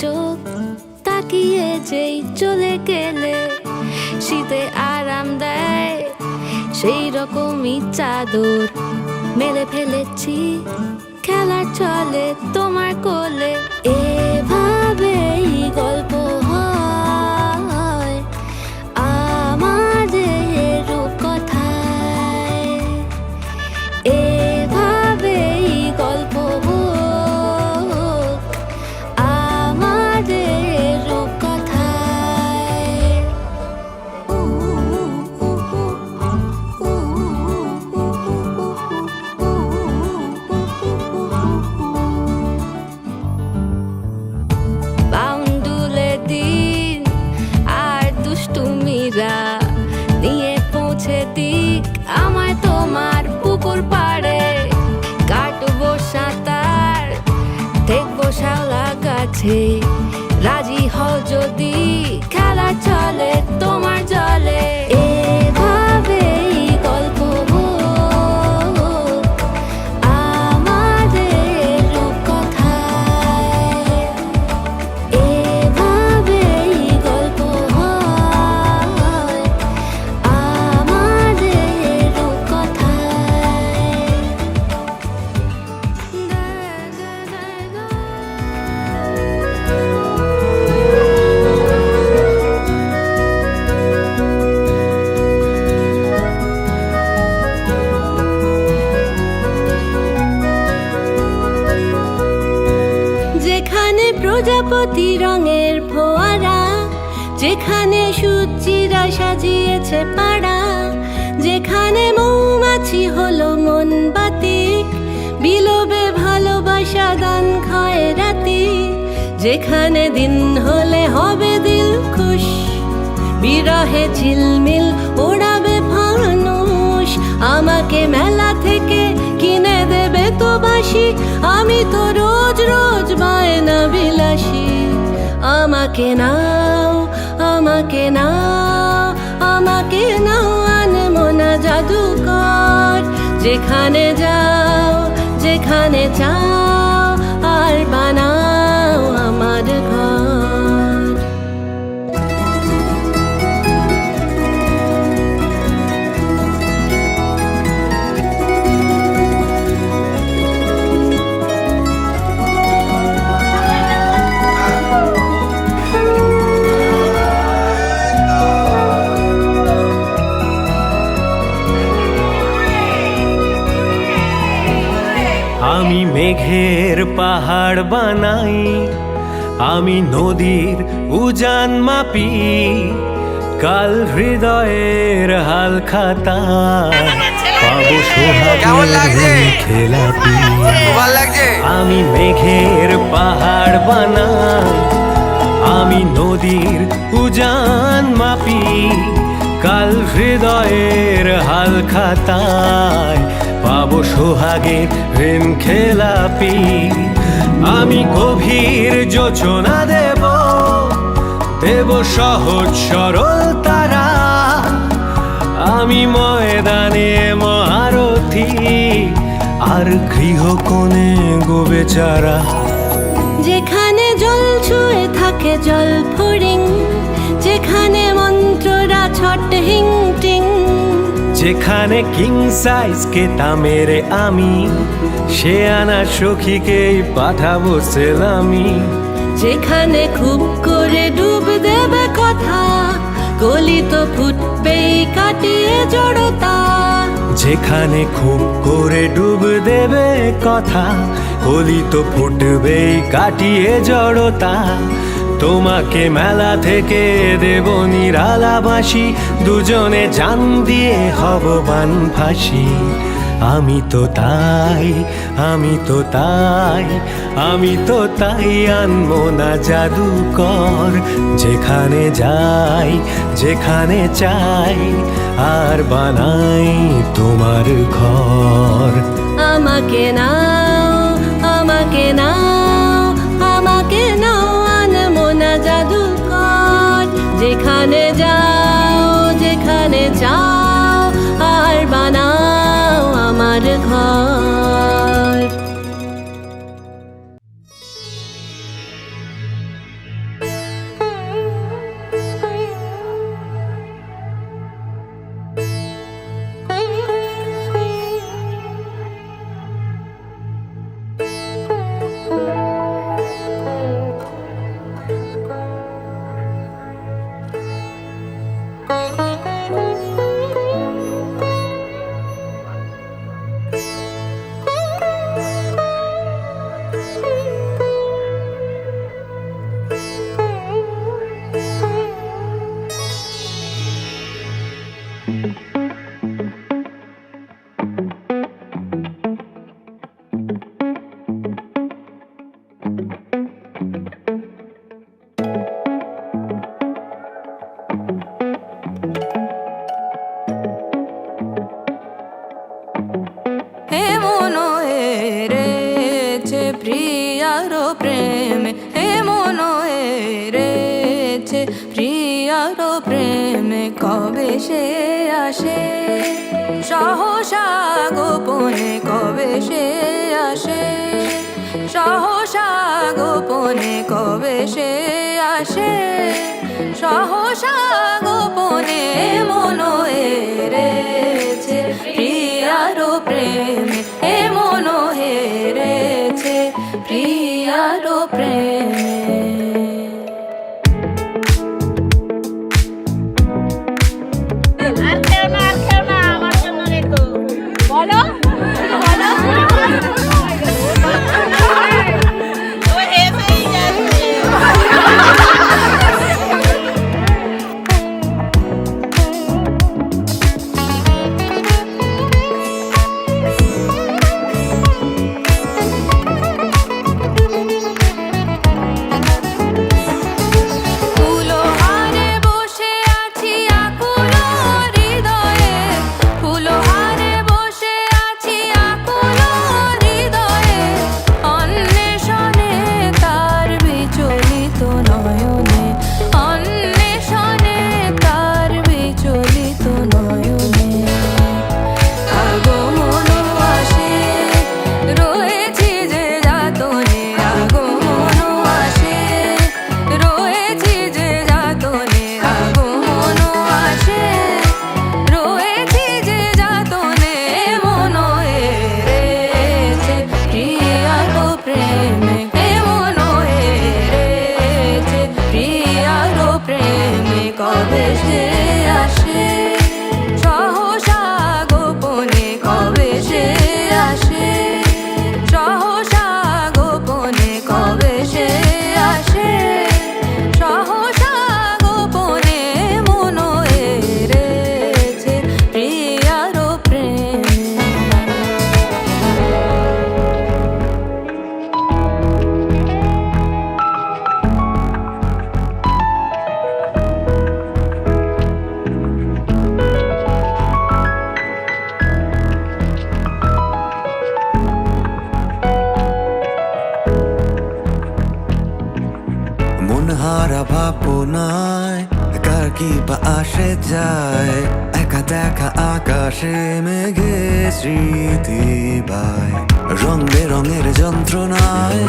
চোখ তাকিয়ে যেই চলে গেলে শীতে আরাম দেয় সেই রকমই চাদর মেলে ফেলেছি খেলার চলে তোমার কোলে। এভাবেই গল্প হয় আমাদের রূপকথায়, এভাবেই গল্প হোক আমাদের রূপকথায়। বাউন্ডুলে দিন আর দুষ্টুমিরা নিয়ে পৌঁছে দিক আমায় তোমার পুকুর পাড়ে। কাটবো সাঁতার দেখবো শাওলা গাছে, রাজি হও যদি খেলা চলে তোমার জলে। এভাবেই গল্প হোক আমাদের রূপকথায়, এভাবেই গল্প হয় আমাদের রূপকথায়। যেখানে প্রজাপতি রঙের ফোয়ারা, যেখানে সূর্যিরা সাজিয়েছে পাড়া, যেখানে মৌমাছি হলো মন বাতিক, বিলোবে ভালোবাসা গান খায় রাতি, যেখানে দিন হলে হবে দিল খুশ, বিরহে ঝিলমিল ওড়াবে ফানুষ, আমাকে মেলা থেকে কিনে দেবে তো বাসি, আমি তো রোজ রোজ বায়না বিলাসী। আমাকে নাও আমাকে নাও আমাকে নাও আনমনা জাদুকর, যেখানে যাও যেখানে চাও আর বানাও আমার ঘর। আমি মেঘের পাহাড় বানাই, আমি নদীর উজান মাপি, কাল হৃদয়ের হাল খাতা পাবো সোহাগের খেলাপি। আমি মেঘের পাহাড় বানাই, আমি নদীর উজান মাপি, কাল হৃদয়ের হাল খাতায় পাবো সোহাগের ঋণ খেলাপি। আমি গভীর যোচনা দেব দেব সহজ সরল তারা, আমি ময়দানে মহারথী আর গৃহকোণে গো বেচারা। যেখানে জল ছুঁয়ে থাকে জল ফড়িং, যেখানে মন্ত্ররা ছট হিং টিং, যেখানে কিং সাইজ কেতা মেরে আমি সে আনা সখীকেই পাঠাবো সেলামি। যেখানে খুব করে ডুব দেবে কথা, কলি তো ফুটবেই কাটিয়ে জড়তা। যেখানে খুব করে ডুব দেবে কথা, কলি তো ফুটবেই কাটিয়ে জড়তা। তোমাকে মেলা থেকে দেব নিরালাবাসী, দুজনে জান দিয়ে হব বান ফাঁসি। আমি তো তাই আমি তো তাই আমি তো তাই আনবো না জাদুকর, যেখানে যাই যেখানে চাই আর বানাই তোমার ঘর। আমাকে নাও আমাকে নাও আমাকে নাও আনমনা জাদুকর, যেখানে যাও যেখানে চাও আর বানাও আমার ঘর। প্রেমে কবে সে আসে, সহসা গোপনে কবে সে আসে, সহসা গোপনে কবে সে আসে, সহসা গোপনে মন হেরেছে প্রিয়ার প্রেমে, এ মন হেরেছে প্রিয়ার প্রেমে। কবে সে আসে, সহসা গোপনে কবে সে আসে, সহসা গোপনে কবে সে আসে, সহসা গোপনে মন হেরেছে প্রিয়ার প্রেমে। মনহারা ভাবনায় কার কি বা আসে যায়, একা দেখা আকাশে মেঘে স্মৃতি বায়, রং বেরঙের যন্ত্রণায়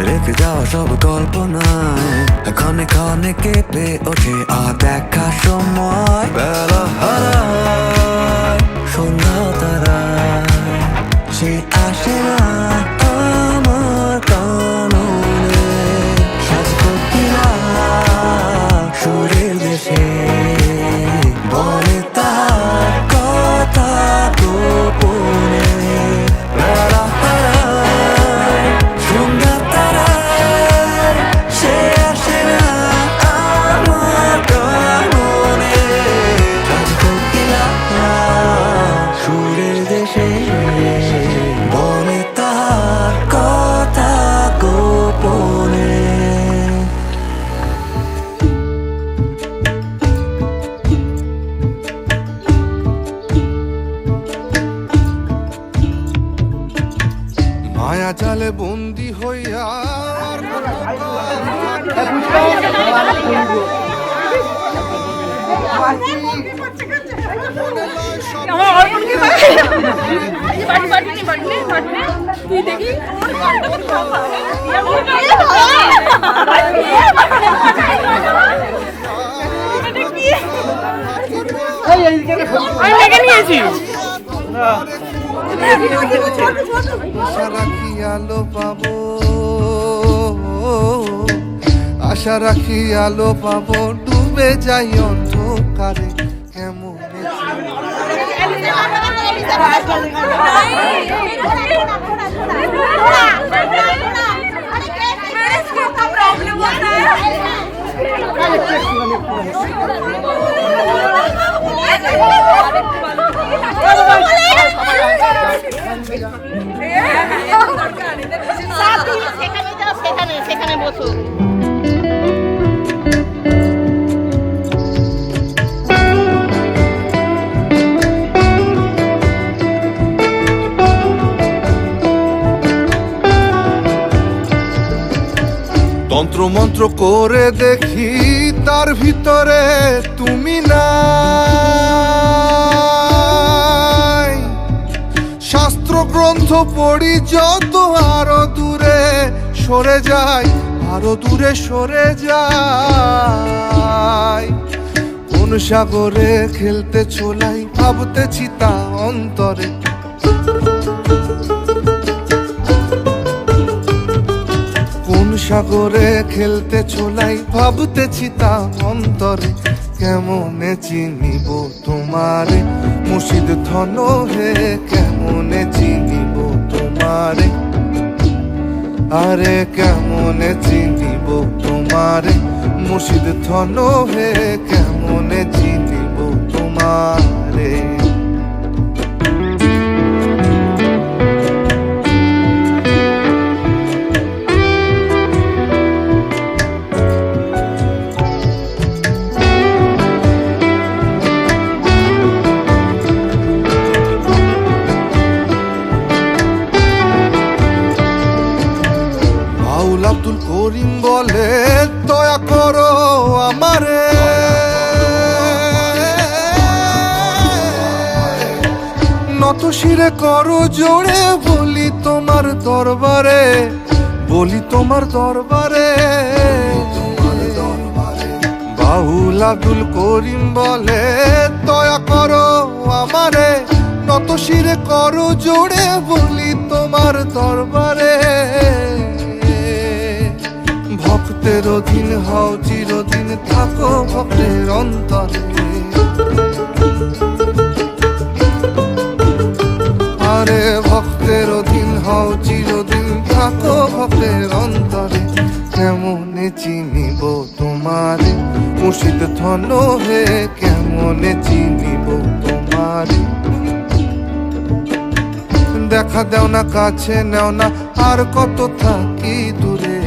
রেখে যাওয়া সব কল্পনায়, ক্ষণে ক্ষণে কেঁপে ওঠে দেখা সময়, বেলা হারায় সন্ধ্যা তারায়, সে আসে না আমার কাননে, সুরের দেশে বলে তার কথা গোপনে, বেলা হারায় সন্ধ্যা তারায়, সে আসে না আমার কাননে, রাজকোকিলা সুরের দেশে বলে তার কথা গোপনে। মায়া জালে বন্দি হইয়া আশা রাখি আলো পাবো, আশা রাখি আলো পাবো, ডুবে যাই অন্ধকারে কেমন সেখানে বসো। তন্ত্র মন্ত্র করে দেখি তার ভিতরে তুমি নাই। শাস্ত্র গ্রন্থ পড়ি যত আরো দূরে সরে যাই, আরো দূরে সরে যাই। কোন সাগরে খেলতে ছোলাই ভাবতেছি তা অন্তরে, কোন সাগরে খেলতে ছোলাই ভাবতেছি তা অন্তরে। কেমনে চিনিব তোমারে মুর্শিদ ধন হে, কেমনে চিনিব তোমারে, আরে কেমনে চিনিব তোমারে মুর্শিদ ধন হে, কেমনে চিনিব তোমারে। আব্দুল করিম বলে দয়া করো আমারে, নত শিরে করো জোড়ে বলি তোমার দরবারে, বলি তোমার দরবারে। বাউল আব্দুল করিম বলে দয়া করো আমারে, নত শিরে করো জোড়ে বলি তোমার দরবারে। ভক্তের অধীন হও চিরদিন থাকো ভক্তের অন্তরে, আরে ভক্তের অধীন হও চিরদিন থাকো ভক্তের অন্তরে। কেমনে চিনিব তোমারে মুর্শিদ ধন হে, কেমনে চিনিব তোমারে। দেখা দেও না কাছে নেও না আর কত থাকি দূরে,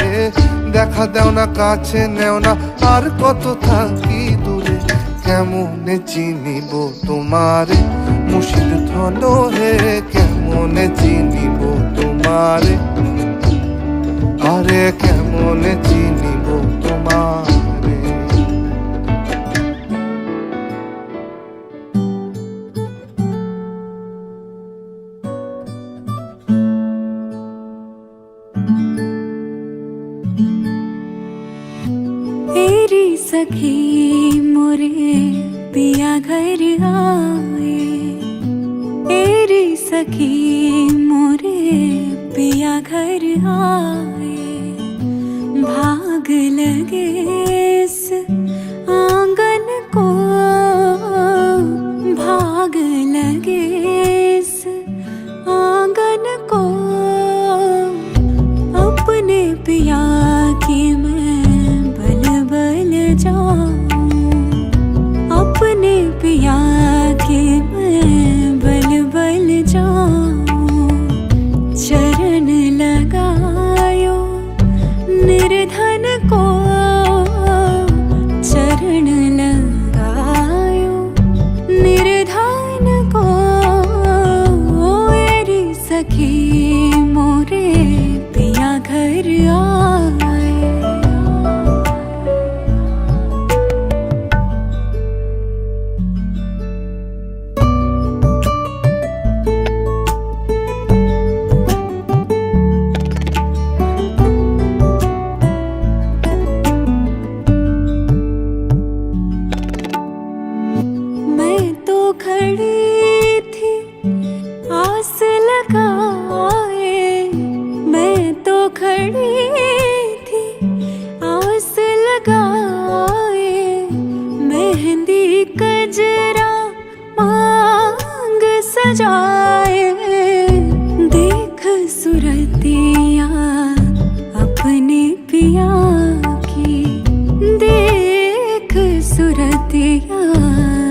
দেখা দেও না কাছে নেও না আর কত থাকি দূরে। কেমনে চিনিব তোমারে মুর্শিদ ধন হে, কেমনে চিনিব তোমারে, আরে কেমনে চিনিব তোমারে। तेरी सखी मोरे पिया घर आए, तेरी सखी मोरे पिया घर आए। भाग लगे इस आंगन को, भाग लगे इस आंगन को। अपने पिया की मैं बल बल जाऊं, अपने पिया के मैं बल बल जाऊं। चरण लगायो निर्धन को, चरण लगायो निर्धन को। मेरी सखी मोरे पिया घर आए। मैं तो खड़ी थी आस लगाए, मैं तो खड़ी थी आस लगाए। मेहंदी कजरा मांग सजाए, देख सुरतिया अपने पिया की, देख सुरतिया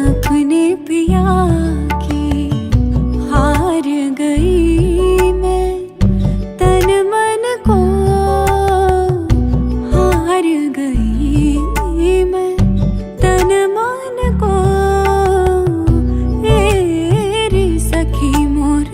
अपने पिया की। हार गई मैं तन मन को, हार गई मैं तन मन को। मेरी सखी मोर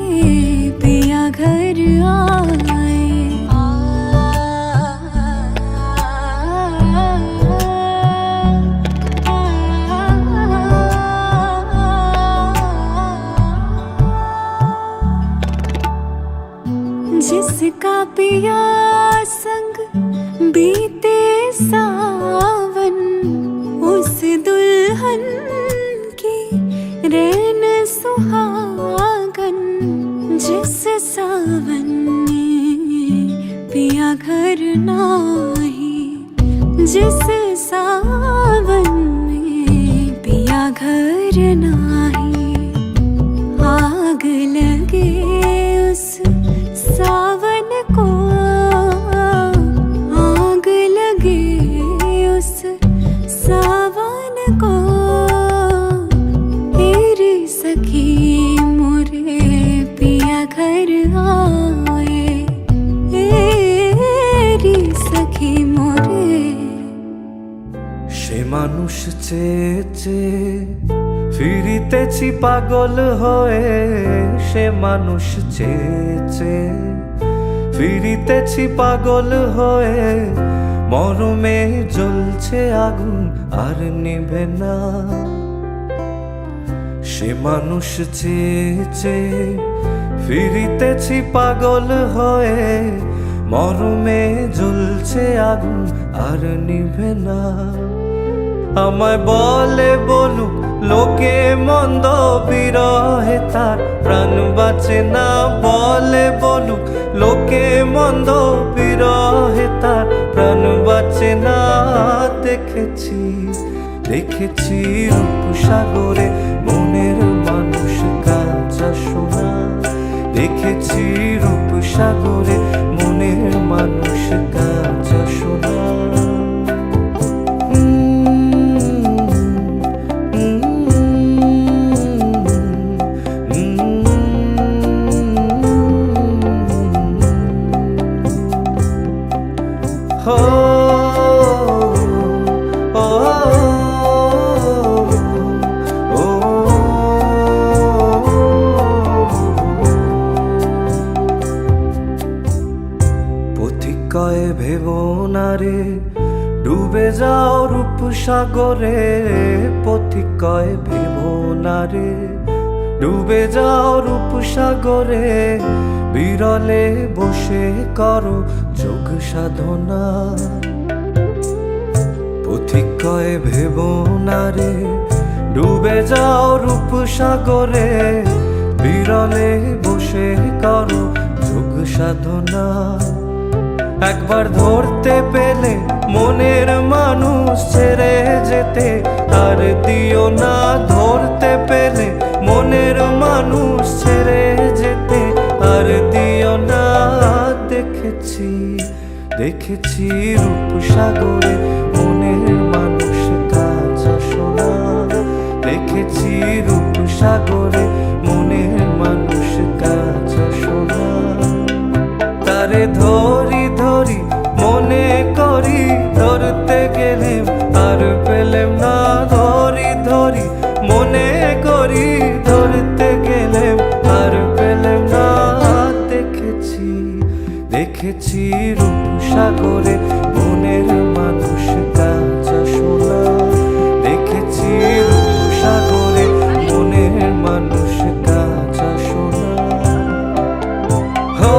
সে মানুষ চেয়েছে ফিরিতেছি পাগল হয়ে, সে মানুষ চেয়েছে ফিরিতেছি পাগল হয়ে, মরমে জ্বলছে আগুন আর নিভে না। সে মানুষ চেয়েছে ফিরিতেছি পাগল হয়ে, মরমে জ্বলছে আগুন আর নিভে না। আমায় বলে বলুক লোকে মন্দ, বিরহে তার প্রাণ বাঁচে না। বলে বলুক লোকে মন্দ, বিরহে তার প্রাণ বাঁচে না। দেখেছি দেখেছি রূপসাগরে মনের মানুষ কাঁচা সোনা। দেখেছি রূপসাগরে মনের মানুষ কাঁচা সোনা। পথিকয়ে ভেবো না রে ডুবে যাও রূপসাগরে। পথিকয়ে ভেবো না রে ডুবে যাও রূপসাগরে। বিরলে বসে করো যোগ সাধনা। পথিকয়ে ভেবো না রে ডুবে যাও রূপসাগরে। বিরলে বসে করো যোগ সাধনা। একবার ধরতে পেলে মনের মানুষ ছেড়ে যেতে আর দিও না। ধরতে পেলে মনের মানুষ ছেড়ে যেতে আর দিও না। দেখেছি দেখেছি রূপসাগরে মনের মানুষ কাঁচা সোনা। দেখেছি রূপসাগরে মনের মানুষ কাঁচা সোনা। তারে ধরি ধরি মনে করি ধরতে গেলেম আর পেলেম না। ধরি ধরি মনে করি ধরতে গেলেম আর পেলেম না। দেখেছি দেখেছি রূপসাগরে মনের মানুষ কাঁচা সোনা। দেখেছি রূপসাগরে মনের মানুষ কাঁচা সোনা। হো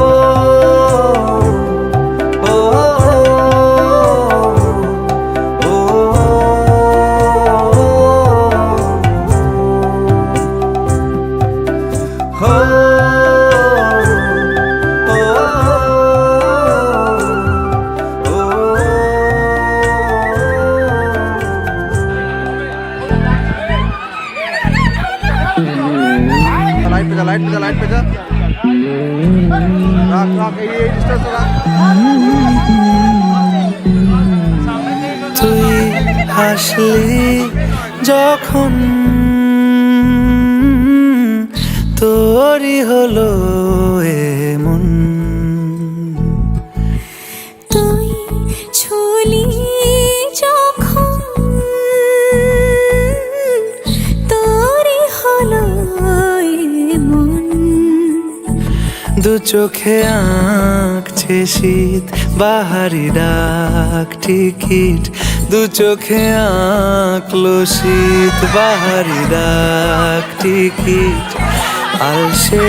লাইট পেজা লাইট পেজা রাখ রাখ এই ডিস্টেন্স রাখ। তুই হাসলি যখন তোরই হলো এমন। তুই ছুলি যখন তোরই হলো এমন। দু চোখে আঁকছে শীত বাহারি ডাক টিকিট। দু চোখে আঁকলো শীত বাহারি ডাক টিকিট। আলসে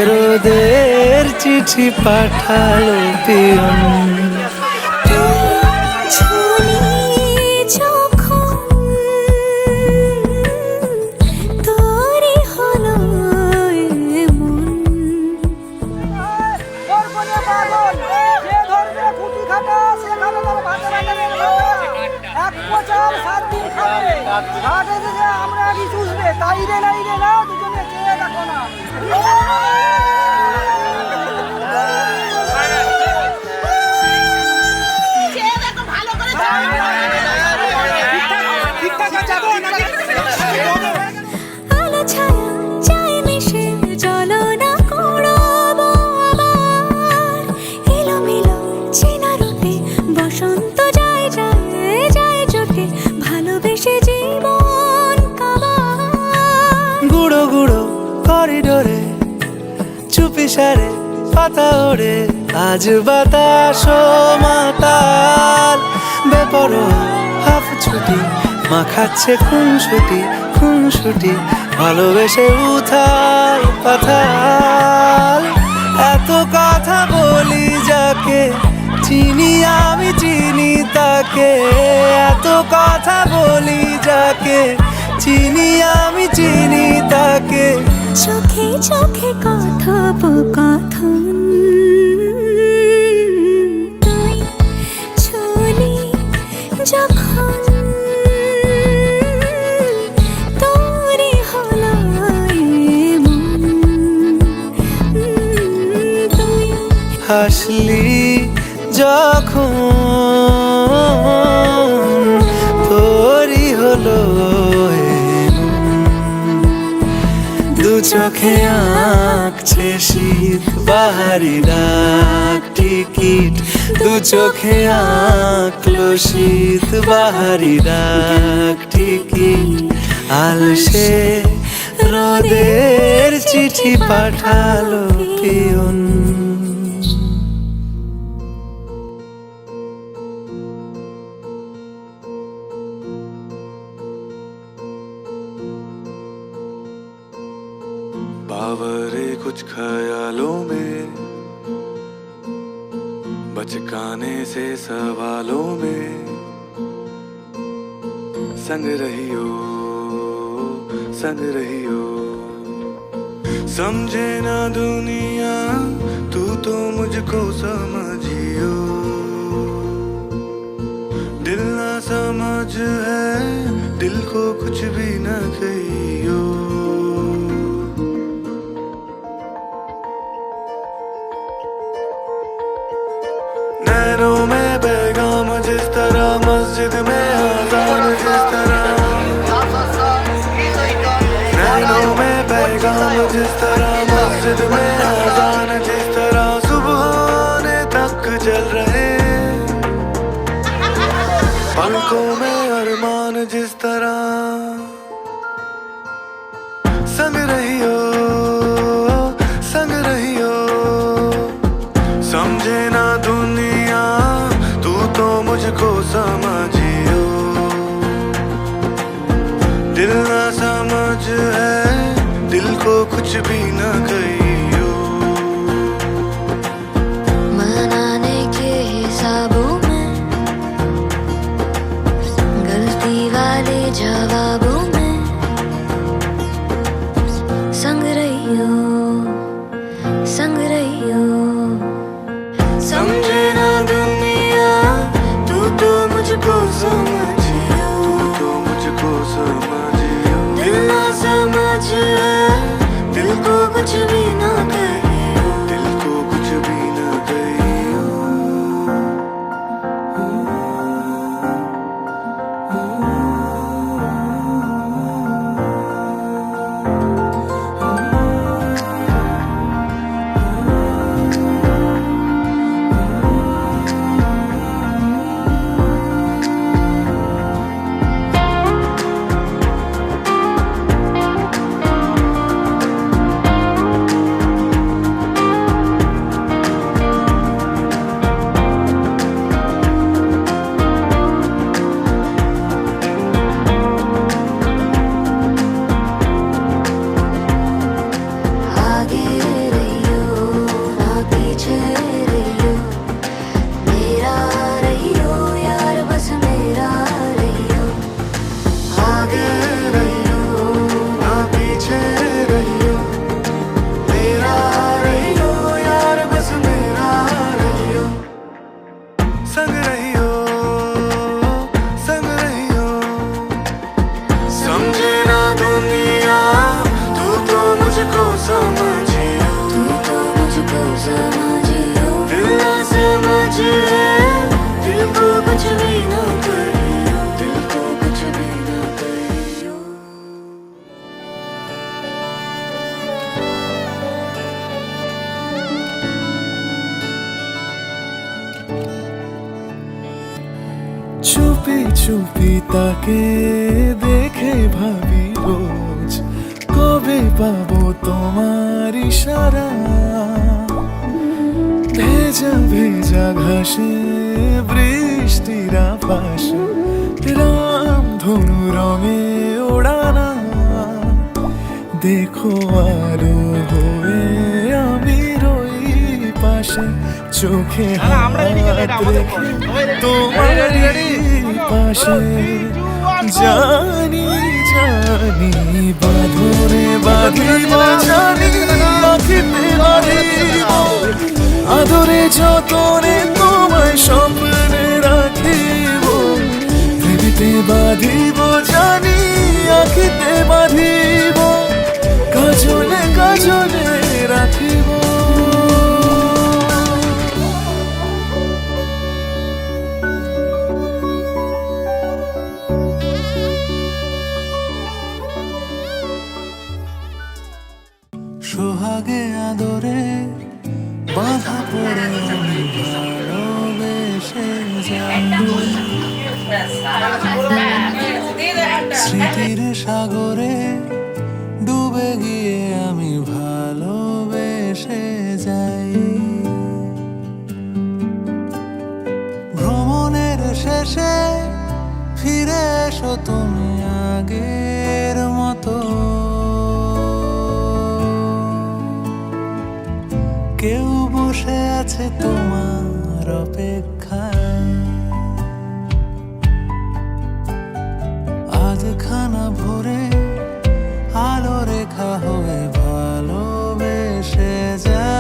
রোদের চিঠি পাঠালো পিয়ন। ছুলি যখন তোরই হলো এমন। আমরা আগে চুষবে তাই রে নাই রে না দুজনে চেয়ে দেখো না। চেয়ে দেখো ভালো করে ঠিকঠাক যাবো নাকি? আলো ছায়া চাই মিশে চলো না করবো আবার। এলোমেলো চেনা রূপে বসন্ত যায় যায় যায় জোটে। চুপি সারে পাতা ওড়ে আজ বাতাস মাতাল বেপরোয়া হাফ ছুটি মাখাচ্ছে খুনসুটি ভালোবেসে উথাল পাথাল এত কথা বলি যাকে চিনি আমি চিনি তাকে এত কথা বলি যাকে চিনি আমি চিনি তাকে চোখে চোখে কথোপকথন তুই ছুলি যখন তোরই হলো মন তুই হাসলি যখন তোরই হলো দু চোখে আঁকছে শীত বাহারি ডাক টিকিট দু চোখে আঁকলো শীত বাহারি ডাক টিকিট আলসে রোদের চিঠি পাঠালো পিয়ন बावरे कुछ ख्यालों में बचकाने से सवालों में संग रहियो समझे ना दुनिया तू तो मुझको समझियो दिल ना समझ है दिल को कुछ भी ना कहियो नैनों में पैगाम जिस तरह मस्जिद में अज़ान जिस तरह नैनों में पैगाम जिस तरह मस्जिद में अज़ान जिस तरह सुबहाने तक जल रहे पलकों में अरमान जिस तरह संग रहियो समझे ना दुनिया तू तो मुझको समझियो दिल ना समझ है दिल को कुछ भी ना कहियो मनाने के हिसाबों में गलती वाले जवाबों में संग रहियो समझे ना दुनिया तू तो मुझको समझियो दिल ना समझ है दिल को कुछ भी ना कहियो চুপি চুপি তাকে দেখে ভাবি রোজ কবে খুঁজে পাবো তোমার ইশারা, ভেজা ভেজা ঘাসে বৃষ্টির আভাসে রামধনু রঙে ওড়ানা। দেখো আরো হয়ে আমি রই পাশে, চোখে হাত রেখে তোমারই পাশে। জানি জানি বাঁধরে বাঁধিব, জানি আখিতে বাঁধিব, আদরে যতনে তোমায় স্বপ্নে রাখিব। হৃদিতে বাঁধিব, জানি আখিতে বাঁধিব, কাজলে কাজলে রাখিব। সোহাগে আদরে বাধা পড়ে আমি ভালোবেসে যাই, স্মৃতির সাগরে ডুবে গিয়ে আমি ভালোবেসে যাই। ভ্রমণের শেষে ফিরে এসো তুমি আগের মতো, কেউ বসে আছে তোমার অপেক্ষায়। আধখানা ভরে আলো রেখা হয়ে ভালোবেসে যাই।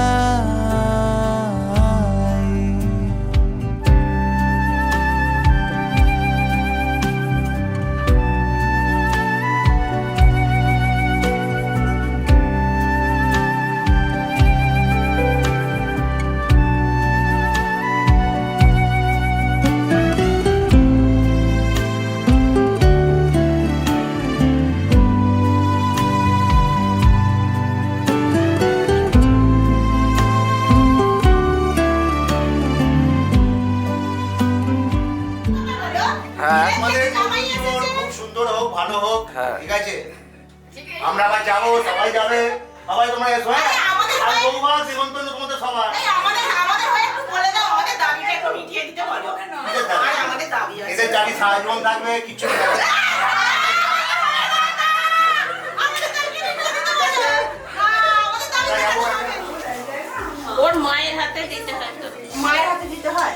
আমাদের অনুষ্ঠান খুব সুন্দর হোক, ভালো হোক, ঠিক আছে? আমরা আবার যাবো, সবাই যাবে, সবাই তোমরা এসো। হ্যাঁ, আর বৌমা শ্রীমন্তন তোমাদের সবাই এদের দাবি সারা জীবন থাকবে, কিচ্ছু ওর মায়ের হাতে দিতে হয়, তো মায়ের হাতে দিতে হয়।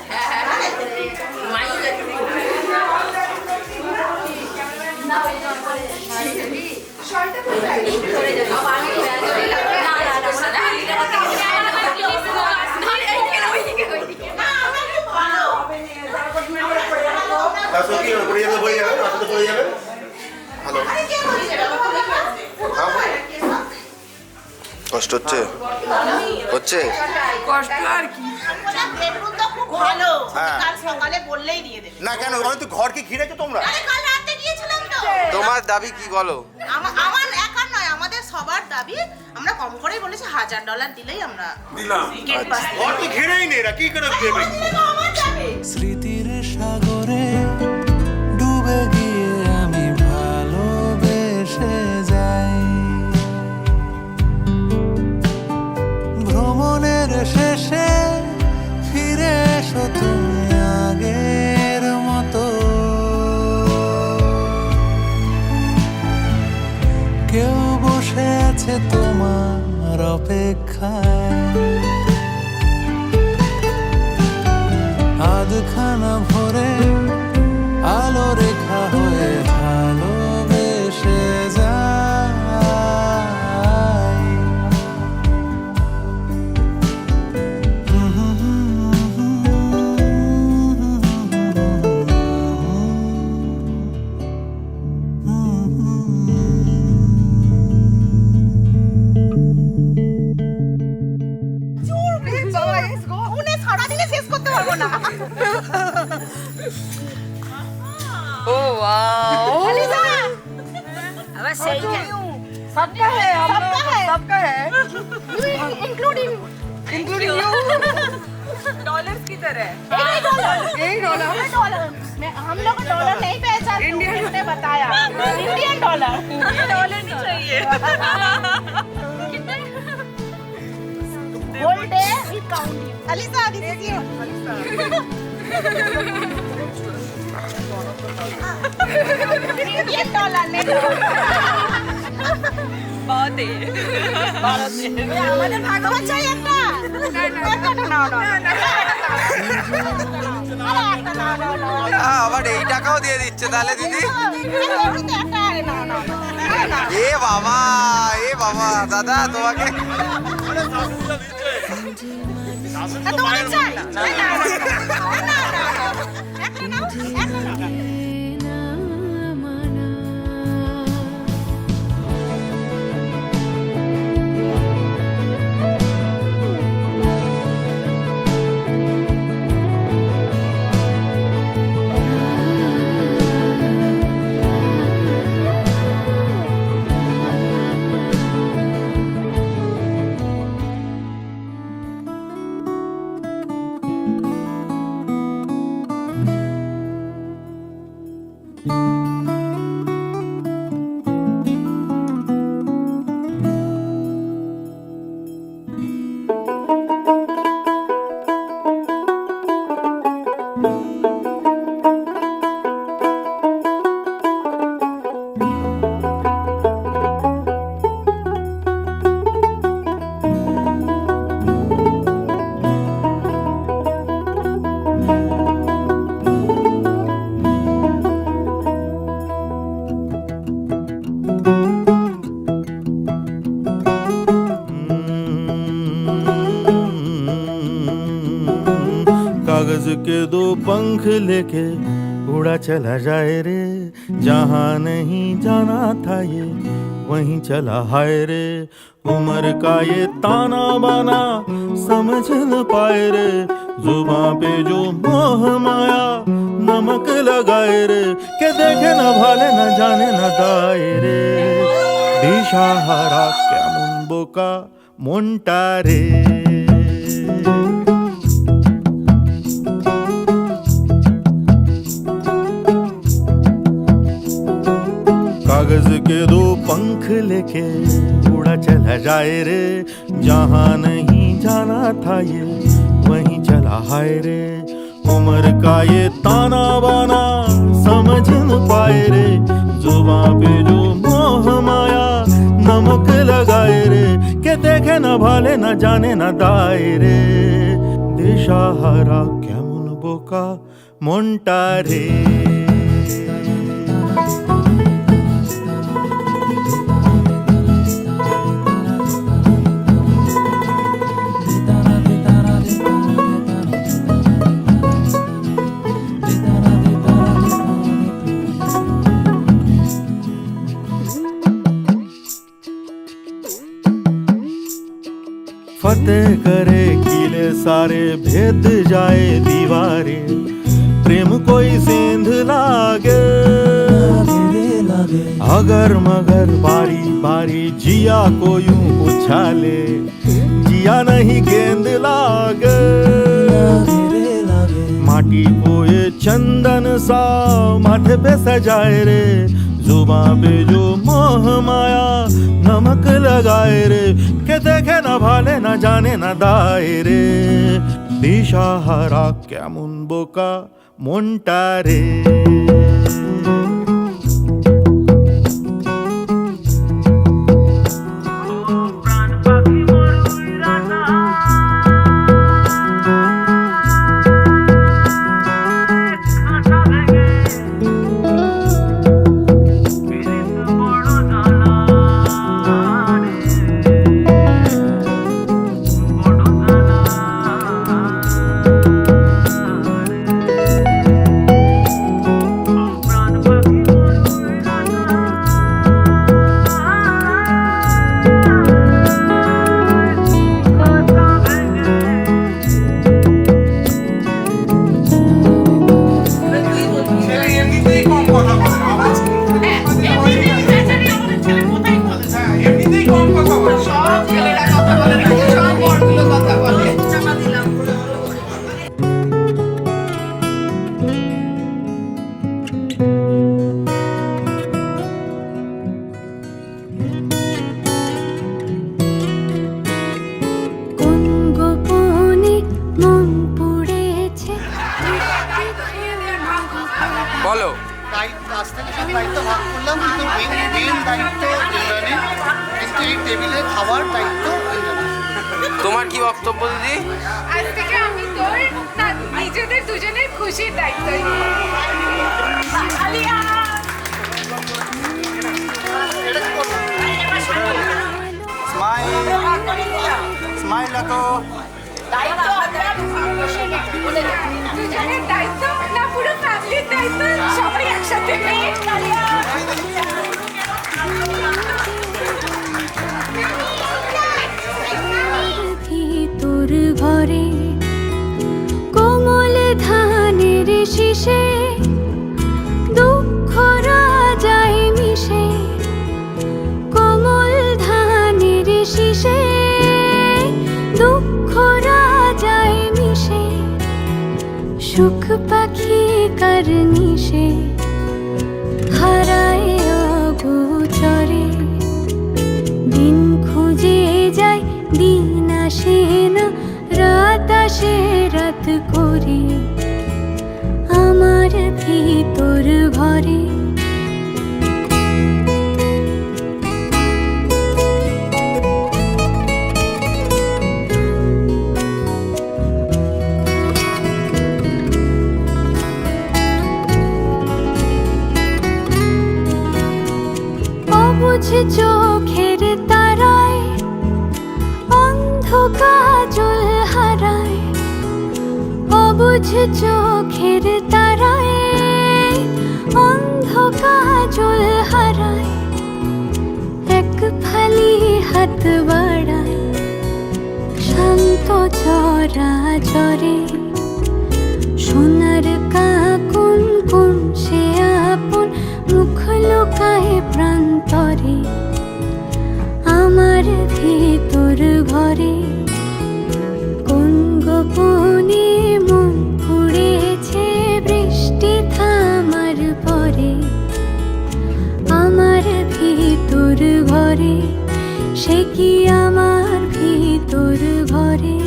কষ্ট হচ্ছে হচ্ছে কষ্ট আর কি, বেডরুম তো খুব ভালো, হ্যাঁ। কাল সকালে বললেই দিয়ে দেবে। না কেন, মানে তো ঘর কি ঘিরেছো তোমরা? আরে কাল রাতে গিয়েছিলাম তো। তোমার দাবি কি বলো? আমার একার নয়, আমাদের সবার দাবি। আমরা কম করেই বলেছি $1000 দিলেই আমরা দিলাম। ঘর তো ঘিরেই নেই, এরা কি করে দেবে? স্মৃতির সাগরে ডুবে গিয়ে আমি ভালোবেসে যাই। ভ্রমণের শেষে ফিরে এসো তুমি আগের মতো, কেউ বসে আছে তোমার অপেক্ষায়। আধখানা ভরে আলো রেখা হয়ে ভালোবেসে যাই। উনি সারাদিনে শেষ করতে পারবো না। ও वाओ, अब सही है, सबका है, हम लोग सबका है, इंक्लूडिंग इंक्लूडिंग यू। डॉलर्स की तरह यही डॉलर डॉलर हम लोग डॉलर नहीं पहचानते, इंडियन ने बताया इंडियन डॉलर। ये डॉलर नहीं चाहिए। Whole day we count you. Alisa, this is you. बहुत है আমাদের ভাগবত চাই একটা আবার এই টাকাও দিয়ে দিচ্ছে তাহলে দিদি এ বাবা দাদা তোমাকে कागज के दो पंख लेके उड़ा चला जाए रे, जहाँ नहीं जाना था ये वहीं चला हाय रे। उम्र का ये ताना बाना समझ न पाए रे, जुबां पे जो मोह माया नमक लगाए रे। के देखे न भाले न जाने न दाए रे, दिशाहारा কেমন বোকা মনটা রে। कागज के दो पंख लेके उड़ा चला जाए रे, जहाँ नहीं जाना था ये वहीं चला हाय रे। उम्र का ये ताना बाना समझ न पाए रे, जुबां पे जो मोह माया नमक लगाए रे। के देखे न भाले न जाने न दाए रे, दिशाहारा কেমন বোকা মনটা রে। फतेह करे किले सारे, भेद जाए दीवारे। प्रेम कोई सेंध लागे अगर मगर बारी बारी, जिया को यूं उछाले जिया नहीं गेंद लागे। माटी को ये चंदन सा माथे पे सजाए रे, जुबां पे जो मोह माया नमक लगाए रे। के देखे न भाले न जाने न दाए रे, দিশাহারা কেমন বোকা মনটা রে। দায়িত্ব আজ থেকে সব দায়িত্ব ভাগ করলাম, কিন্তু মেন দায়িত্ব ইন্দ্রাণী, কিন্তু এই টেবিলে খাবার দায়িত্ব ইন্দ্রাণী। তোমার কি বক্তব্য দিদি? আজ থেকে আমি তোর না নিজেদের দুজনের খুশির দায়িত্ব স্মাইল রাখো। দুজনের দায়িত্ব না পুরো ফ্যামিলির দায়িত্ব, সবাই একসাথে তোর ঘরে কোমল ধানের শীষে দুঃখ রাজায় মিশে, কোমল ধানের শীষে দুঃখ রাজায় মিশে, সুখ পাখি কার নিশে হারায় অগোচরে, দিন খুঁজে যায় দিন আসে না, রাত আসে রাত করে আমার ভিতর ঘরে। অবুঝ চোখের তারায় অন্ধ কাজল হারায়, অবুঝ চোখের তারায় অন্ধ কাজল হারায়, এক ফালি হাত বাড়ায় শান্ত চরা চরে, সোনার কাকুন কোন সে আপন মুখ লুকায় প্রান্তরে আমার ভিতর ঘরে, কোন গোপনে মন পুড়েছে বৃষ্টি থামার পরে আমার ভিতর ঘরে, সে কি আমার ভিতর ঘরে।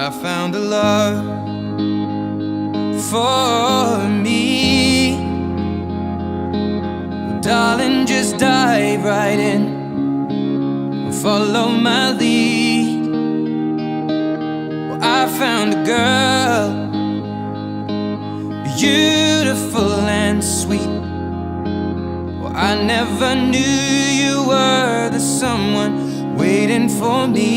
I found a love for me. Darling, just dive right in, follow my lead. Well, I found a girl, beautiful and sweet. Well, I never knew you were the someone waiting for me,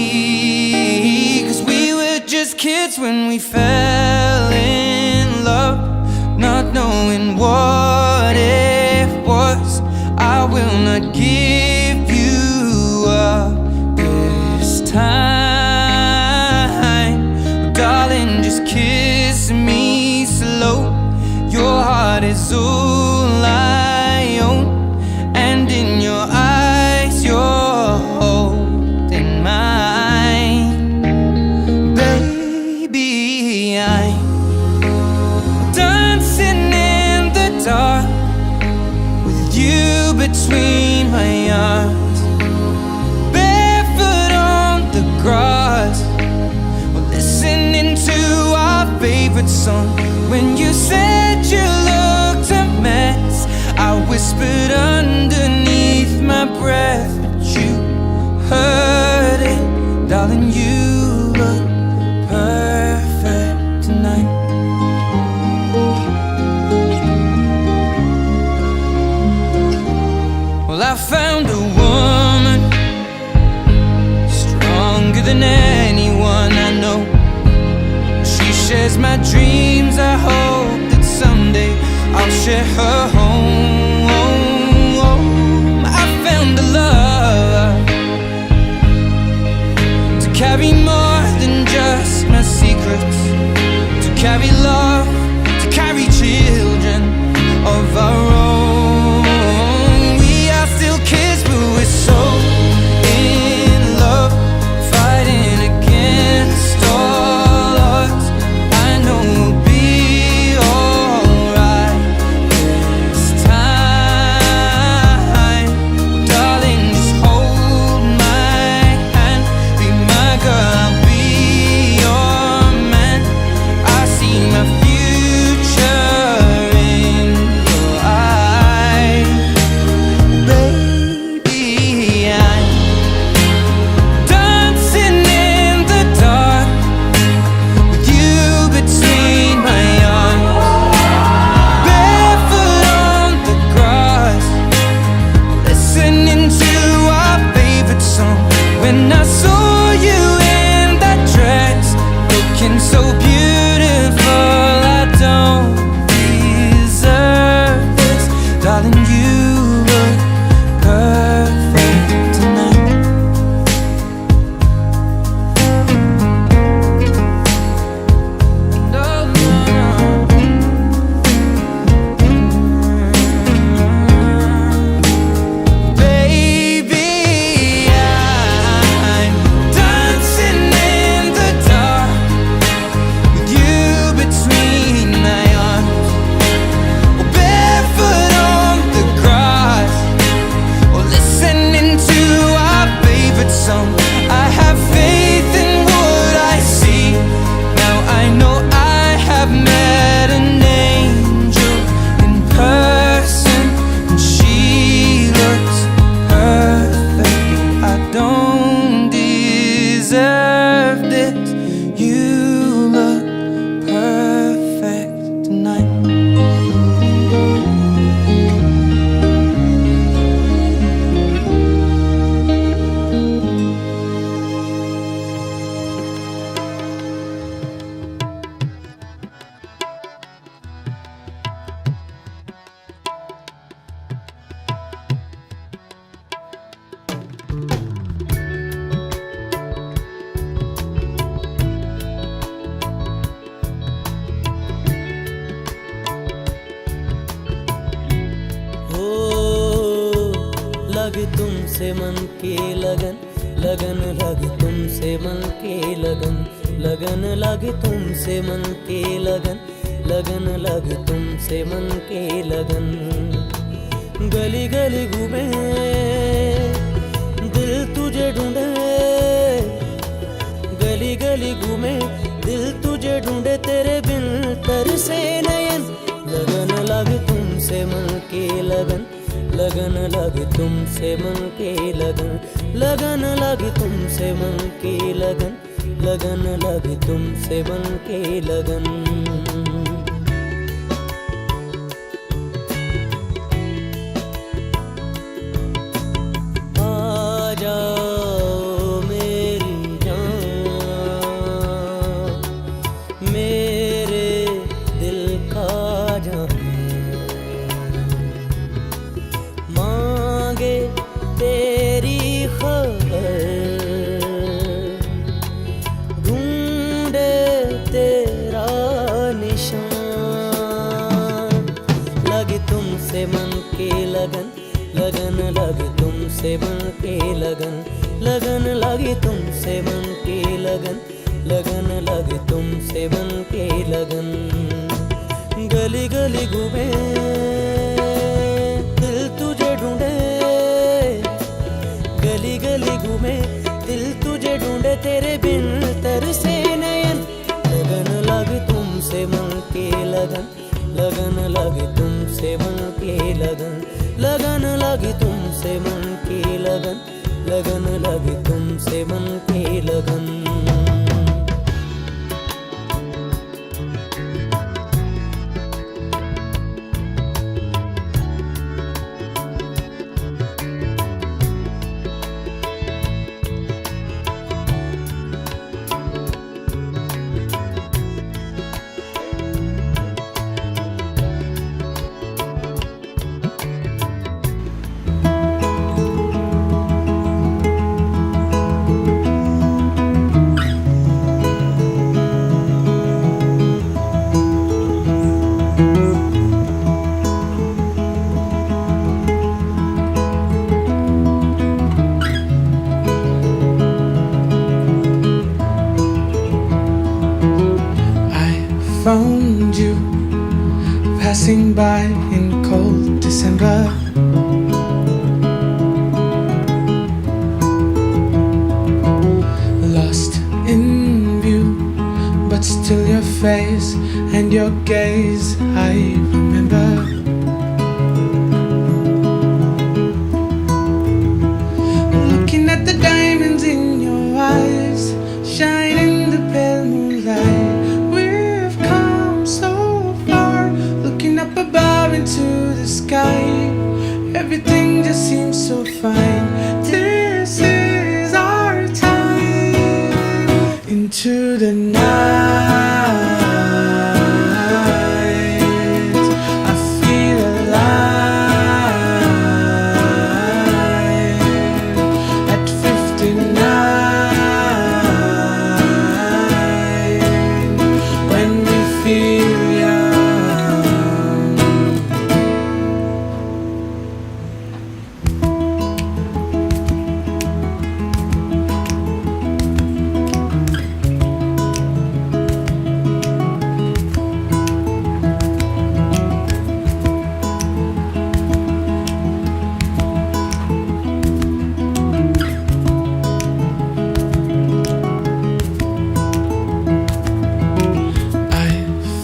'cause we were just kids when we fell in love, not knowing what it was. I will not give you up this time, darling, just kiss me slow. Your heart is all I own, and in your eyes you're holding mine. Baby, I'm dancing in the dark with you between my arms, barefoot on the grass, we're listening to our favorite song. When you said you looked a mess, I whispered underneath my breath, but you heard it, darling, you look perfect tonight. Well, I found a woman stronger than anyone I know. She shares my dreams. I hope that someday I'll share her home. I found a love to carry more than just my secrets, to carry love, to carry children of our own. We are still kids, but we're so in love, fighting against all odds. I know we'll be alright. लगे तुमसे मन की लगन, लगन लगे तुमसे मन की लगन, लगन लगे तुमसे मन की लगन, लगन लगे तुमसे मन की लगन। गली गली घूमे दिल तुझे ढूंढे, गली गली घूमे दिल तुझे ढूंढे, तेरे बिन तरसे नयन। लगन लगे तुमसे मन की लगन, लगन लगे तुमसे मन की लगन, लगन लगे तुमसे मन की लगन, लगन लगे तुमसे मन की लगन। लगन लगे तुमसे मन की लगन, लगन लगे तुमसे मन की लगन, लगन लगे तुमसे मन की लगन। गली गली घूमे दिल तुझे ढूंढे, गली गली घूमे दिल तुझे ढूंढे, तेरे बिन तरसे नयन। लगन लगे तुमसे मन की लगन, लगन लगे तुमसे मन की लगन, लगन लगे तुमसे मन की लगन, लगन लगे तुमसे मन की लगन। Found you passing by in cold December. Lost in view, but still your face and your gaze I remember. Looking at the diamonds in your eyes, shine in the pale moonlight. Into the sky, everything just seems so fine. This is our time. Into the night, I feel alive. At 59, when we feel young.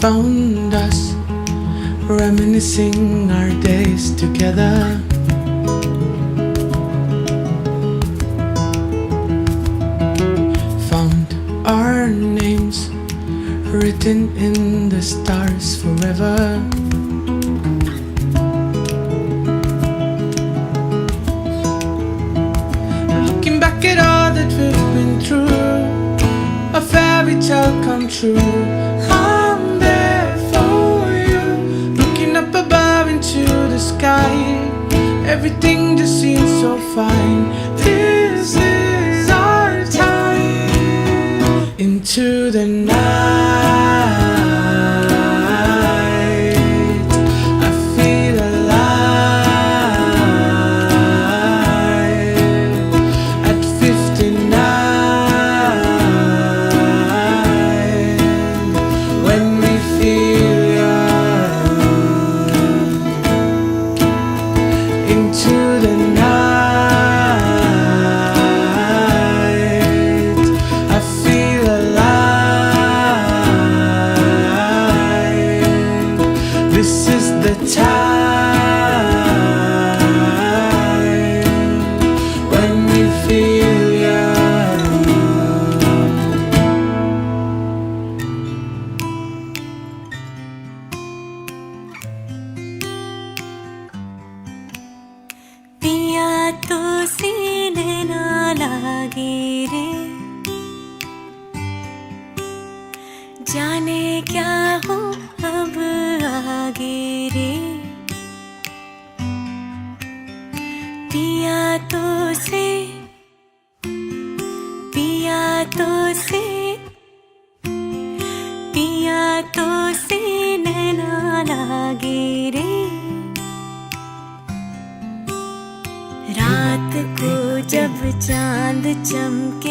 Found us reminiscing our days together. Found our names written in the stars forever. Looking back at all that we've been through, a fairy tale come true. To the sky, everything just seems so fine. This is our time. Into the night, I feel alive. तो सीने ना लागे रे जाने क्या हो अब आगे रे पिया तो से पिया तो से पिया तो सीने ना लागे रे रात को जब चांद चमके